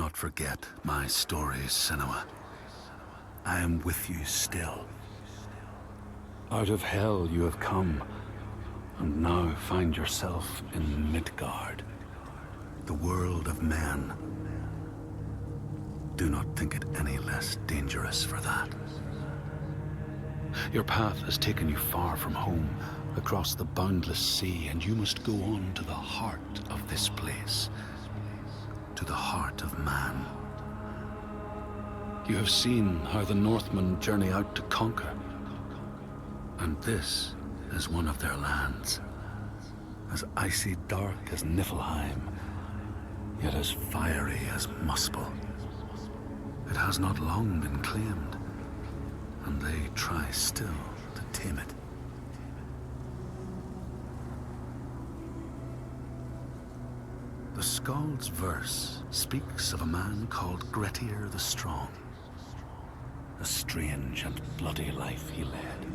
not forget my stories, Senua. I am with you still. Out of hell you have come, and now find yourself in Midgard, the world of men. Do not think it any less dangerous for that. Your path has taken you far from home, across the boundless sea, and you must go on to the heart of this place, to the heart of man. You have seen how the Northmen journey out to conquer, and this is one of their lands, as icy dark as Niflheim, yet as fiery as Muspel. It has not long been claimed, and they try still to tame it. The Skald's verse speaks of a man called Grettir the Strong. A strange and bloody life he led.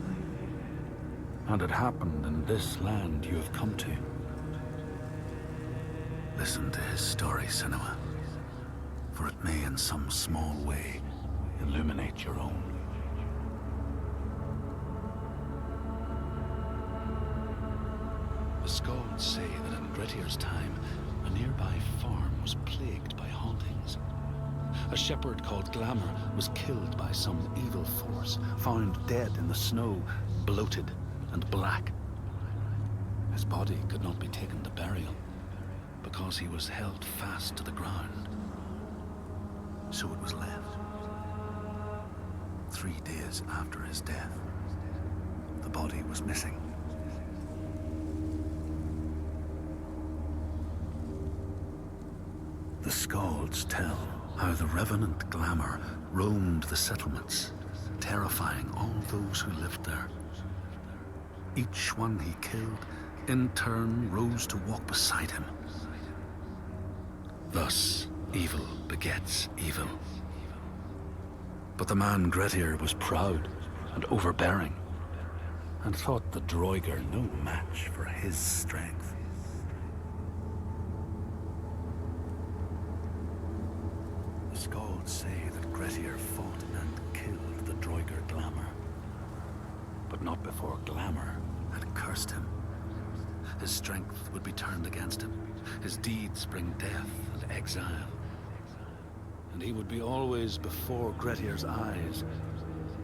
And it happened in this land you have come to. Listen to his story, Senua, for it may in some small way illuminate your own. The Skalds say that in Grettir's time, a nearby farm was plagued by hauntings. A shepherd called Glamour was killed by some evil force, found dead in the snow, bloated and black. His body could not be taken to burial, because he was held fast to the ground. So it was left. 3 days after his death, the body was missing. The Skalds tell how the revenant Glamour roamed the settlements, terrifying all those who lived there. Each one he killed, in turn, rose to walk beside him. Thus, evil begets evil. But the man Grettir was proud and overbearing, and thought the Droiger no match for his strength. The Skalds say that Grettir fought and killed the Droiger Glamour, but not before Glamour had cursed him. His strength would be turned against him, his deeds bring death and exile, and he would be always before Grettir's eyes,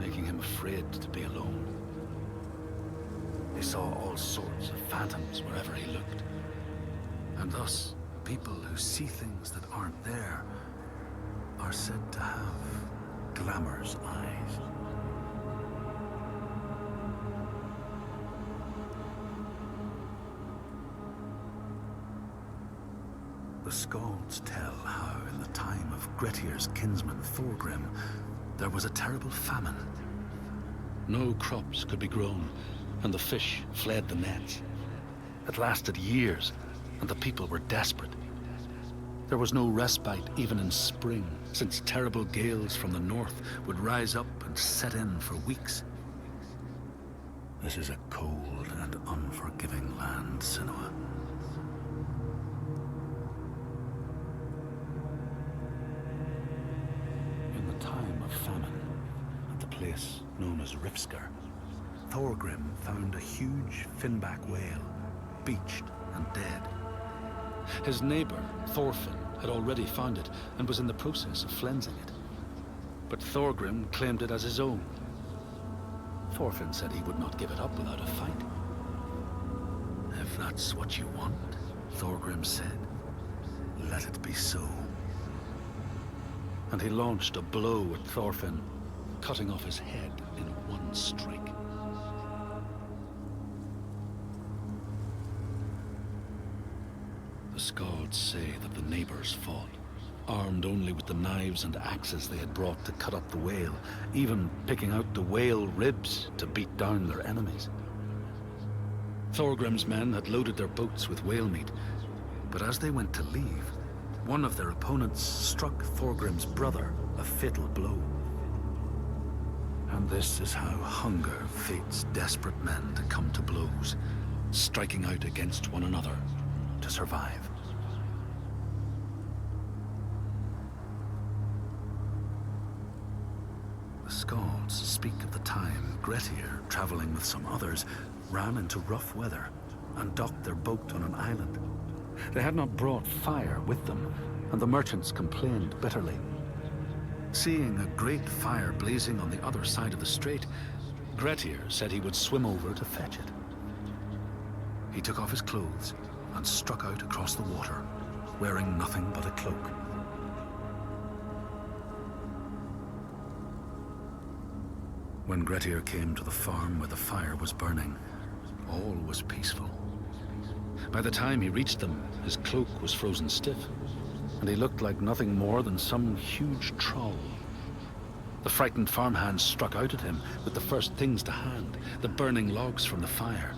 making him afraid to be alone. He saw all sorts of phantoms wherever he looked, and thus people who see things that aren't there are said to have Glamour's eyes. The Skalds tell how in the time of Grettir's kinsman Thorgrim, there was a terrible famine. No crops could be grown, and the fish fled the nets. It lasted years, and the people were desperate. There was no respite even in spring, since terrible gales from the north would rise up and set in for weeks. This is a cold and unforgiving land, Senua. In the time of famine, at the place known as Rifskar, Thorgrim found a huge finback whale, beached and dead. His neighbor, Thorfinn, had already found it and was in the process of flensing it. But Thorgrim claimed it as his own. Thorfinn said he would not give it up without a fight. If that's what you want, Thorgrim said, let it be so. And he launched a blow at Thorfinn, cutting off his head in one strike. The Skalds say that the neighbors fought, armed only with the knives and axes they had brought to cut up the whale, even picking out the whale ribs to beat down their enemies. Thorgrim's men had loaded their boats with whale meat, but as they went to leave, one of their opponents struck Thorgrim's brother a fatal blow. And this is how hunger fates desperate men to come to blows, striking out against one another to survive. Skalds speak of the time Grettir, traveling with some others, ran into rough weather and docked their boat on an island. They had not brought fire with them, and the merchants complained bitterly. Seeing a great fire blazing on the other side of the strait, Grettir said he would swim over to fetch it. He took off his clothes and struck out across the water, wearing nothing but a cloak. When Grettir came to the farm where the fire was burning, all was peaceful. By the time he reached them, his cloak was frozen stiff, and he looked like nothing more than some huge troll. The frightened farmhands struck out at him with the first things to hand, the burning logs from the fire.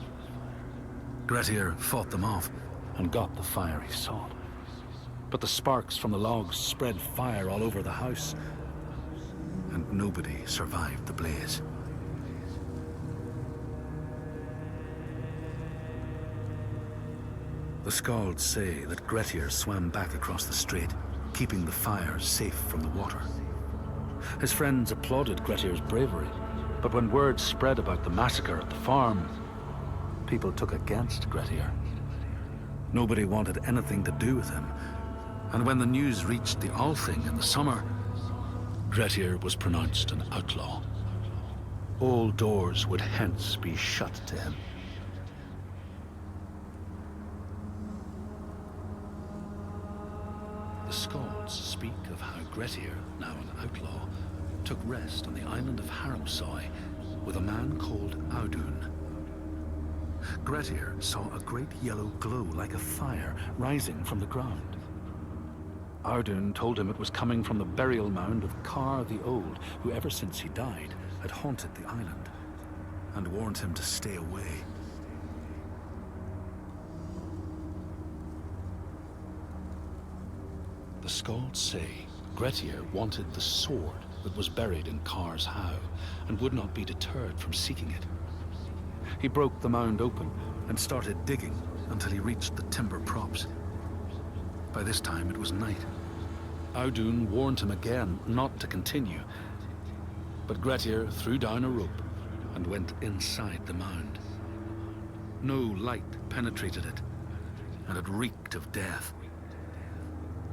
Grettir fought them off and got the fire he sought. But the sparks from the logs spread fire all over the house, and nobody survived the blaze. The Skalds say that Grettir swam back across the strait, keeping the fire safe from the water. His friends applauded Grettir's bravery, but when word spread about the massacre at the farm, people took against Grettir. Nobody wanted anything to do with him, and when the news reached the Althing in the summer, Grettir was pronounced an outlaw. All doors would hence be shut to him. The Skalds speak of how Grettir, now an outlaw, took rest on the island of Haramsoy with a man called Audun. Grettir saw a great yellow glow like a fire rising from the ground. Audun told him it was coming from the burial mound of Kar the Old, who ever since he died had haunted the island, and warned him to stay away. The Skalds say Grettir wanted the sword that was buried in Kar's howe, and would not be deterred from seeking it. He broke the mound open and started digging until he reached the timber props. By this time it was night. Audun warned him again not to continue, but Grettir threw down a rope and went inside the mound. No light penetrated it, and it reeked of death.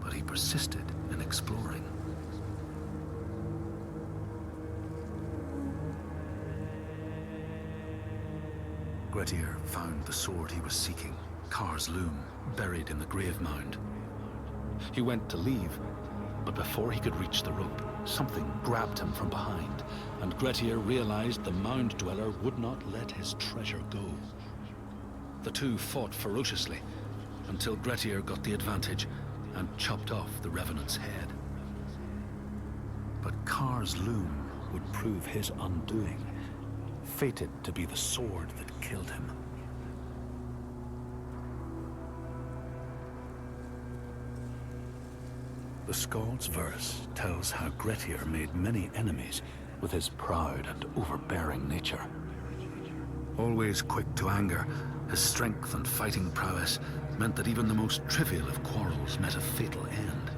But he persisted in exploring. Grettir found the sword he was seeking, Kar's loom, buried in the grave mound. He went to leave, but before he could reach the rope, something grabbed him from behind, and Grettir realized the mound dweller would not let his treasure go. The two fought ferociously until Grettir got the advantage and chopped off the revenant's head. But Kar's loom would prove his undoing, fated to be the sword that killed him. The Skald's verse tells how Grettir made many enemies with his proud and overbearing nature. Always quick to anger, his strength and fighting prowess meant that even the most trivial of quarrels met a fatal end.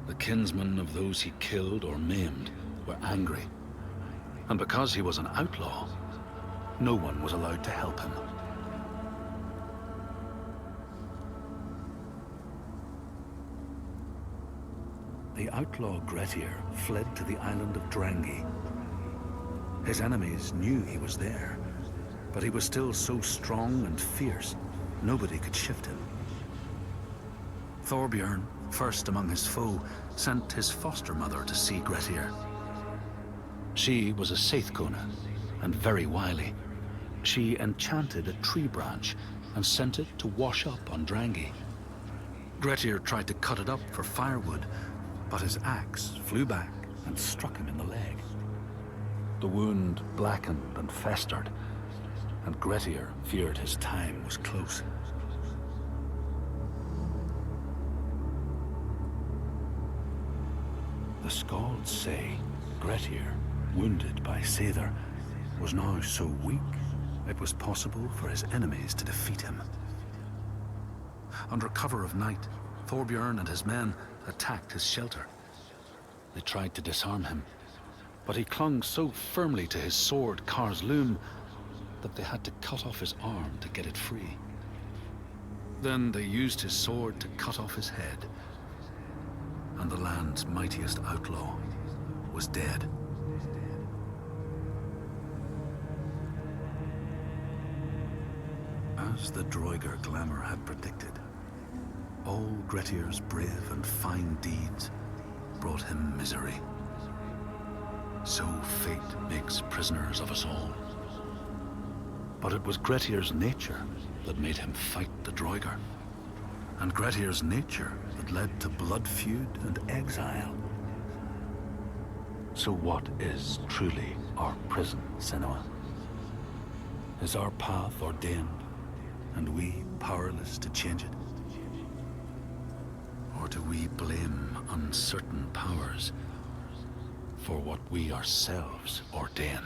The kinsmen of those he killed or maimed were angry, and because he was an outlaw, no one was allowed to help him. The outlaw Grettir fled to the island of Drangi. His enemies knew he was there, but he was still so strong and fierce, nobody could shift him. Thorbjorn, first among his foe, sent his foster mother to see Grettir. She was a Seithkona, and very wily. She enchanted a tree branch and sent it to wash up on Drangi. Grettir tried to cut it up for firewood, but his axe flew back and struck him in the leg. The wound blackened and festered, and Grettir feared his time was close. The Skalds say Grettir, wounded by Seidr, was now so weak it was possible for his enemies to defeat him. Under cover of night, Thorbjorn and his men attacked his shelter. They tried to disarm him, But he clung so firmly to his sword, Kar's loom, that they had to cut off his arm to get it free. Then they used his sword to cut off his head, and the land's mightiest outlaw was dead. As the Droiger glamour had predicted, all Grettir's brave and fine deeds brought him misery. So fate makes prisoners of us all. But it was Grettir's nature that made him fight the Droiger, and Grettir's nature that led to blood feud and exile. So what is truly our prison, Senua? Is our path ordained, and we powerless to change it? Or do we blame uncertain powers for what we ourselves ordain?